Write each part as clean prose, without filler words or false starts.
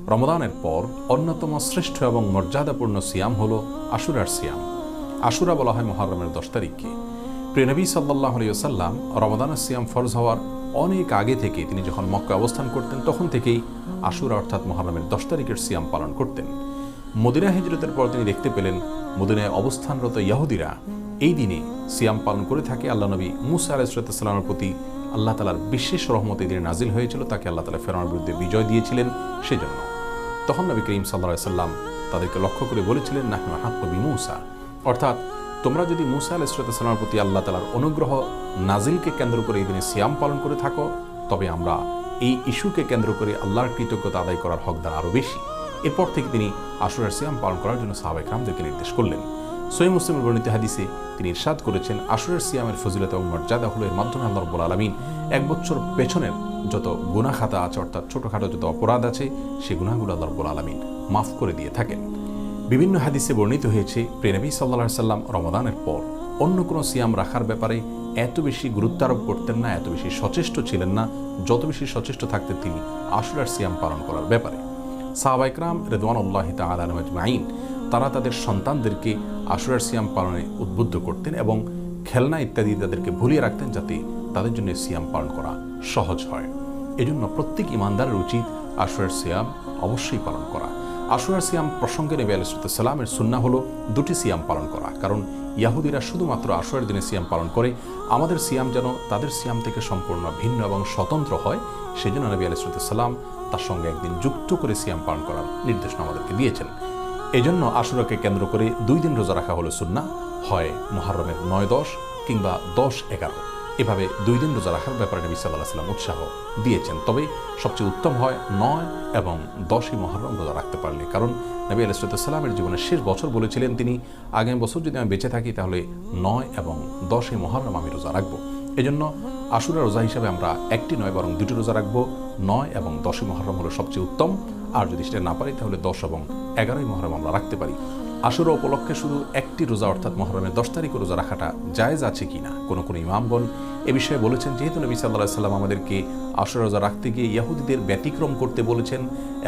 রমদানের পর অন্যতম শ্রেষ্ঠ এবং মর্যাদাপূর্ণ সিয়াম হলো আশুরার সিয়াম। আশুরা বলা হয় মুহররমের 10 তারিখকে। প্রিয় নবী সাল্লাল্লাহু আলাইহি ওয়াসাল্লাম রমদানের সিয়াম ফরজ হওয়ার অনেক আগে থেকে, তিনি যখন মক্কায় অবস্থান করতেন তখন থেকেই আশুরা অর্থাৎ মুহররমের 10 তারিখের সিয়াম পালন করতেন। মদিনা হিজরতের পর তিনি দেখতে পেলেন মদিনায় অবস্থানরত ইহুদিরা এই দিনে সিয়াম পালন করে থাকে। আল্লাহ নবী মুসা আলাইহিস সালামের প্রতি আল্লাহ তাআলার বিশেষ রহমত এই দিনে নাজিল হয়েছিল, তাকে আল্লাহ তাআলা ফেরাউনের বিরুদ্ধে বিজয় দিয়েছিলেন। সেজন্য তখন নবী করিম সাল্লাল্লাহু আলাইহি সাল্লাম তাদেরকে লক্ষ্য করে বলেছিলেন, নাহনু আহাক্কু বিমূসা, অর্থাৎ তোমরা যদি মুসা আলাইহিস সালামের প্রতি আল্লাহ তাআলার অনুগ্রহ নাজিলকে কেন্দ্র করে এই দিনে সিয়াম পালন করে থাকো, তবে আমরা এই ইস্যুকে কেন্দ্র করে আল্লাহর কৃতজ্ঞতা আদায় করার হকদার আরও বেশি। এরপর থেকে তিনি আশুরার সিয়াম পালন করার জন্য সাহাবায়ে কেরামদেরকে নির্দেশ করলেন। সহিহ মুসলিমের বর্ণিত হাদিসে তিনি ইরশাদ করেছেন, আশুরার সিয়ামের ফজিলত এবং মর্যাদা হলো এর মাধ্যমে আল্লাহ রাব্বুল আলামিন এক বছর পেছনের যত গুনাহ খাতা আছে, অর্থাৎ ছোটখাটো যত অপরাধ আছে, সেই গুনাহগুলো আল্লাহ রাব্বুল আলামিন মাফ করে দিয়ে থাকেন। বিভিন্ন হাদিসে বর্ণিত হয়েছে প্রিয় নবী সাল্লাল্লাহু আলাইহি সাল্লাম রমাদানের পর অন্য কোনো সিয়াম রাখার ব্যাপারে এত বেশি গুরুত্ব আরোপ করতেন না, এত বেশি সচেষ্ট ছিলেন না, যত বেশি সচেষ্ট থাকতেন তিনি আশুরার সিয়াম পালন করার ব্যাপারে। সাহাবায়ে কেরাম রিদওয়ানুল্লাহি তাআলা আলাইহিম আজমাইন তারা তাদের সন্তানদেরকে আশুরার সিয়াম পালনে উদ্বুদ্ধ করতেন এবং খেলনা ইত্যাদি তাদেরকে ভুলিয়ে রাখতেন, যাতে তাদের জন্য সিয়াম পালন করা সহজ হয়। এজন্য প্রত্যেক ইমানদারের উচিত আশুরার সিয়াম অবশ্যই পালন করা। আশুরার সিয়াম প্রসঙ্গে নবী আলাইহিস সালামের সুন্নাহ হলো 2টি সিয়াম পালন করা, কারণ ইহুদিরা শুধুমাত্র আশুরার দিনে সিয়াম পালন করে। আমাদের সিয়াম যেন তাদের সিয়াম থেকে সম্পূর্ণ ভিন্ন এবং স্বতন্ত্র হয়, সেজন্য নবী আলাইহিস সালাম তার সঙ্গে একদিন যুক্ত করে সিয়াম পালন করার নির্দেশনা আমাদেরকে দিয়েছেন। এজন্য আশুরাকে কেন্দ্র করে 2 দিন রোজা রাখা হলো সুন্নাহ, হয় মুহররমের 9-10 কিংবা 10-11, এভাবে 2 দিন রোজা রাখার ব্যাপারে নবী সাল্লাল্লাহু আলাইহি ওয়াসাল্লাম উৎসাহ দিয়েছেন। তবে সবচেয়ে উত্তম হয় 9 এবং 10ই মুহররম রোজা রাখতে পারলে, কারণ নবী আলাইহিস সালামের জীবনের শেষ বছর বলেছিলেন তিনি, আগামী বছর যদি আমি বেঁচে থাকি তাহলে 9 এবং 10ই মুহররম আমি রোজা রাখবো। এজন্য আশুরা রোজা হিসাবে আমরা 1টি নয় বরং 2টি রোজা রাখবো। 9 এবং 10ই মুহররম হলো সবচেয়ে উত্তম, আর যদি সেটা না পারি তাহলে 10 এবং 11ই মুহররম আমরা রাখতে পারি। আশুরা উপলক্ষে শুধু 1টি রোজা অর্থাৎ মুহররমের 10 তারিখে রোজা রাখাটা জায়েজ আছে কিনা কোনো কোনো ইমামগণ এ বিষয়ে বলেছেন, যেহেতু নবী সাল্লাল্লাহু আলাইহি সাল্লাম আমাদেরকে আশুরা রোজা রাখতে গিয়ে ইহুদিদের ব্যতিক্রম করতে বলেছেন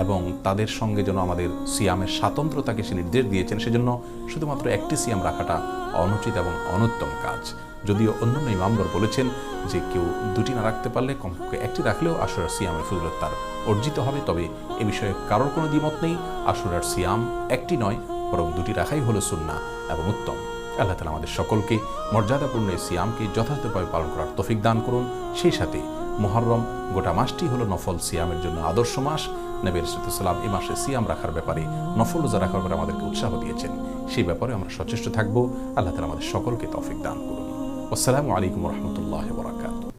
এবং তাদের সঙ্গে যেন আমাদের সিয়ামের স্বাতন্ত্র্যতাকে সে নির্দেশ দিয়েছেন, সেজন্য শুধুমাত্র 1টি সিয়াম রাখাটা অনুচিত এবং অনুত্তম কাজ। যদিও অন্যান্য ইমামগণ বলেছেন যে কেউ 2টি না রাখতে পারলে কমপক্ষে 1টি রাখলেও আশুরার সিয়ামের ফজিলত তার অর্জিত হবে। তবে এ বিষয়ে কারোর কোনো দ্বিমত নেই, আশুরার সিয়াম 1টি নয় বরং 2টি রাখাই হলো সুন্নাহ এবং উত্তম। আল্লাহ তাআলা আমাদের সকলকে মর্যাদাপূর্ণ এই সিয়ামকে যথাযথভাবে পালন করার তৌফিক দান করুন। সেই সাথে মুহররম গোটা মাসটি হলো নফল সিয়ামের জন্য আদর্শ মাস। নবী আলাইহিস সালাম এই মাসে সিয়াম রাখার ব্যাপারে, নফল রোজা রাখার ব্যাপারে আমাদেরকে উৎসাহ দিয়েছেন, সেই ব্যাপারে আমরা সচেষ্ট থাকবো। আল্লাহ তাআলা আমাদের সকলকে তৌফিক দান করুন। আসসালামু আলাইকুম ওয়া রাহমাতুল্লাহি ওয়া বারাকাতুহু।